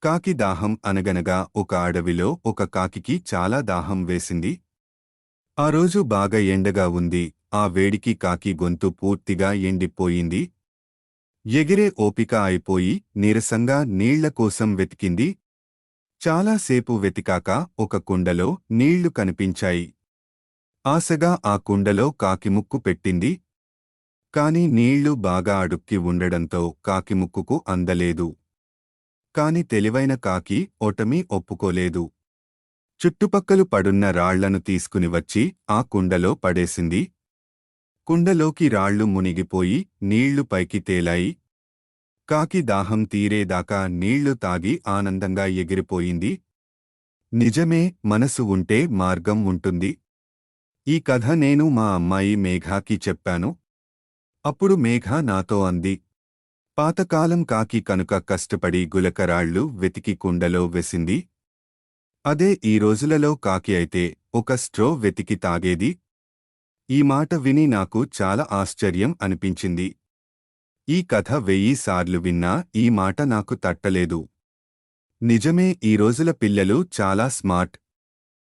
కాకి దాహం అనగనగా ఒక అడవిలో ఒక కాకికి చాలా దాహం వేసింది. ఆ రోజు బాగా ఎండగా ఉంది. ఆ వేడికి కాకి గొంతు పూర్తిగా ఎండిపోయింది. ఎగిరే ఓపిక అయిపోయి నీరసంగా నీళ్ల కోసం వెతికింది. చాలాసేపు వెతికాక ఒక కుండలో నీళ్లు కనిపించాయి. ఆశగా ఆ కుండలో కాకి ముక్కు పెట్టింది. కాని నీళ్లు బాగా అడుక్కి ఉండడంతో కాకి ముక్కుకు అందలేదు. కాని తెలివైన కాకి ఓటమి ఒప్పుకోలేదు. చుట్టుపక్కలు పడున్న రాళ్లను తీసుకుని వచ్చి ఆ కుండలో పడేసింది. కుండలోకి రాళ్లు మునిగిపోయి నీళ్లు పైకి తేలాయి. కాకి దాహం తీరేదాకా నీళ్లు తాగి ఆనందంగా ఎగిరిపోయింది. నిజమే, మనసు ఉంటే మార్గం ఉంటుంది. ఈ కథ నేను మా అమ్మాయి మేఘాకి చెప్పాను. అప్పుడు మేఘ నాతో అంది, పాతకాలం కాకి కనుక కష్టపడి గులకరాళ్లు వెతికి కుండలో వేసింది. అదే ఈ రోజులలో కాకి అయితే ఒక స్ట్రో వెతికి తాగేది. ఈ మాట విని నాకు చాలా ఆశ్చర్యం అనిపించింది. ఈ కథ 1000 సార్లు విన్నా ఈ మాట నాకు తట్టలేదు. నిజమే, ఈ రోజుల పిల్లలు చాలా స్మార్ట్,